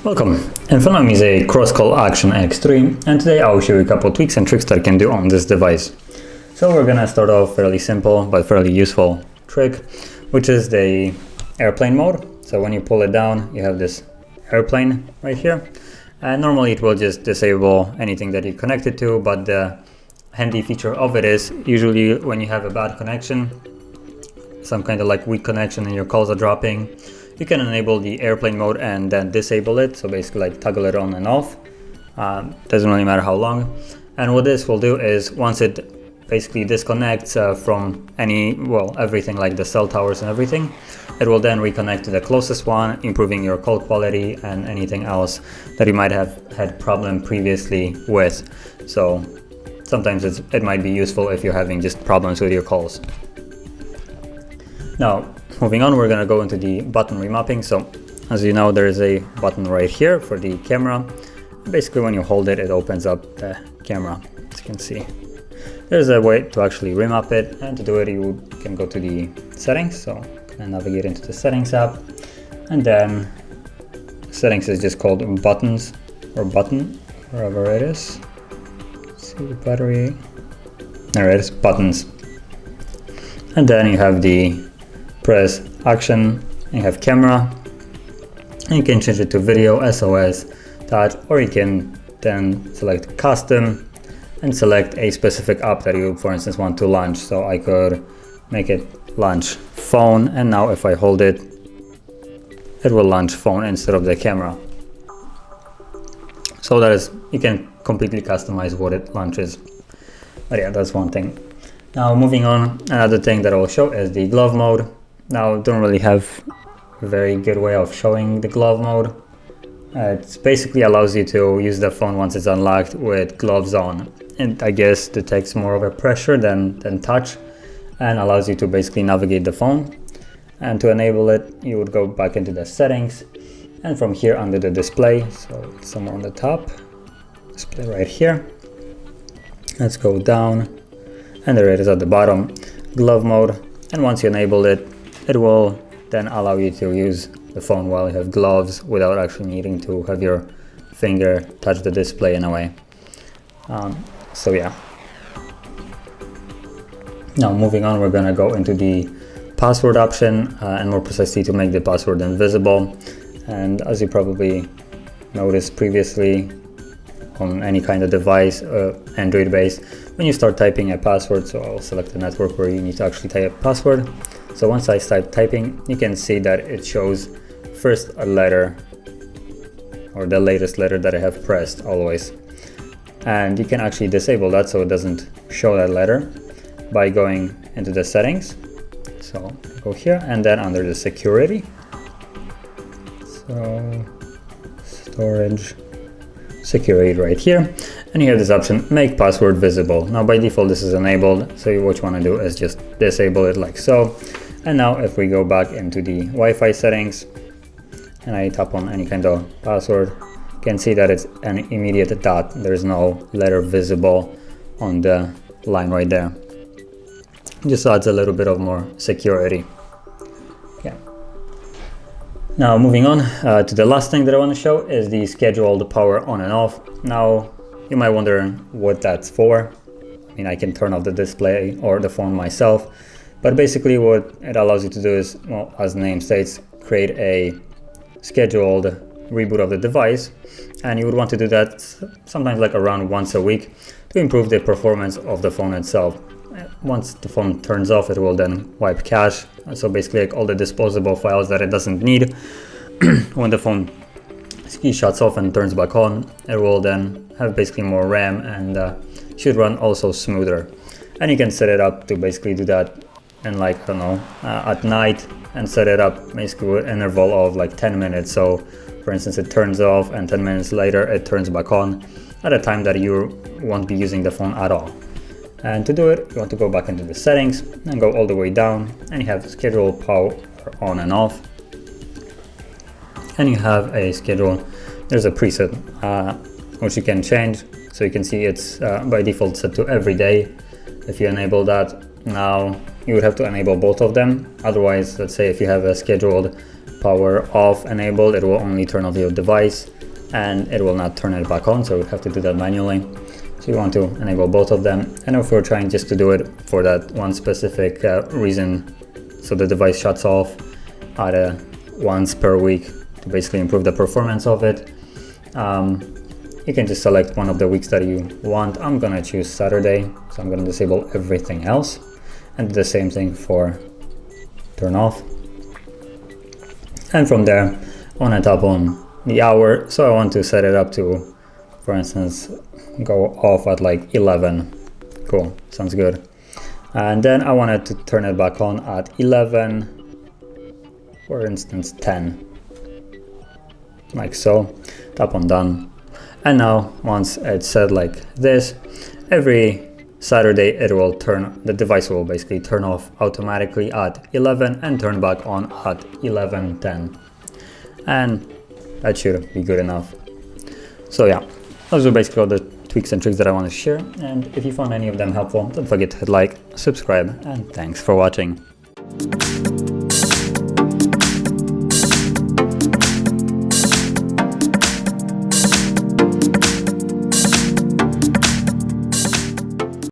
Welcome, in front of me is a CROSSCALL Action-X3, and today I will show you a couple tweaks and tricks that I can do on this device. So we're gonna start off fairly simple but fairly useful trick, which is the airplane mode. So when you pull it down, you have this airplane right here, and normally it will just disable anything that you connected to, but the handy feature of it is usually when you have a bad connection, some kind of like weak connection and your calls are dropping, you can enable the airplane mode and then disable it. So basically like toggle it on and off. Doesn't really matter how long. And what this will do is once it basically disconnects from everything like the cell towers and everything, it will then reconnect to the closest one, improving your call quality and anything else that you might have had problem previously with. So sometimes it might be useful if you're having just problems with your calls. Now, moving on, we're going to go into the button remapping. So as you know, there is a button right here for the camera. Basically, when you hold it, it opens up the camera, as you can see. There's a way to actually remap it, and to do it, you can go to the settings. So can navigate into the settings app, and then settings is just called buttons or button, wherever it is. Let's see the battery. There it is, buttons. And then you have the press action, you have camera, and you can change it to video, SOS, touch, or you can then select custom and select a specific app that you, for instance, want to launch. So I could make it launch phone, and now if I hold it, it will launch phone instead of the camera. So that is, you can completely customize what it launches. But yeah, that's one thing. Now moving on, another thing that I will show is the glove mode. Now, don't really have a very good way of showing the glove mode. It basically allows you to use the phone once it's unlocked with gloves on. And I guess detects more of a pressure than touch, and allows you to basically navigate the phone. And to enable it, you would go back into the settings, and from here under the display, so it's somewhere on the top, display right here. Let's go down, and there it is at the bottom, glove mode. And once you enable it, it will then allow you to use the phone while you have gloves without actually needing to have your finger touch the display in a way. So yeah. Now moving on, we're gonna go into the password option, and more precisely to make the password invisible. And as you probably noticed previously on any kind of device, Android based, when you start typing a password, so I'll select the network where you need to actually type a password. So once I start typing, you can see that it shows first a letter, or the latest letter that I have pressed always. And you can actually disable that so it doesn't show that letter by going into the settings. So go here and then under the security. So storage, security right here. And you have this option, make password visible. Now by default this is enabled, so what you want to do is just disable it like so. And now if we go back into the Wi-Fi settings and I tap on any kind of password, you can see that it's an immediate dot. There's no letter visible on the line right there. Just adds a little bit of more security. Yeah. Now moving on to the last thing that I want to show is the scheduled power on and off. Now you might wonder what that's for. I mean, I can turn off the display or the phone myself, but basically what it allows you to do is, well, as the name states, create a scheduled reboot of the device. And you would want to do that sometimes like around once a week to improve the performance of the phone itself. Once the phone turns off, it will then wipe cache. So basically like all the disposable files that it doesn't need, when the phone shuts off and turns back on, it will then have basically more RAM and should run also smoother. And you can set it up to basically do that in like, I don't know, at night, and set it up basically with an interval of like 10 minutes. So for instance, it turns off and 10 minutes later it turns back on at a time that you won't be using the phone at all. And to do it, you want to go back into the settings and go all the way down, and you have schedule power on and off. And you have a schedule, there's a preset which you can change. So you can see it's by default set to every day. If you enable that, Now you would have to enable both of them. Otherwise, let's say if you have a scheduled power off enabled, it will only turn off your device and it will not turn it back on. So you would have to do that manually. So you want to enable both of them. And if we're trying just to do it for that one specific reason, so the device shuts off at once per week to basically improve the performance of it, you can just select one of the weeks that you want. I'm gonna choose Saturday, so I'm gonna disable everything else and do the same thing for turn off. And from there, I wanna tap on the hour. So I want to set it up to, for instance, go off at like 11. Cool, sounds good. And then I wanted to turn it back on at 11, for instance 10, like so. Tap on done. And now once it's set like this, every Saturday it will the device will basically turn off automatically at 11 and turn back on at 11:10. And that should be good enough. So yeah, those are basically all the tweaks and tricks that I want to share. And if you found any of them helpful, don't forget to hit like, subscribe, and thanks for watching.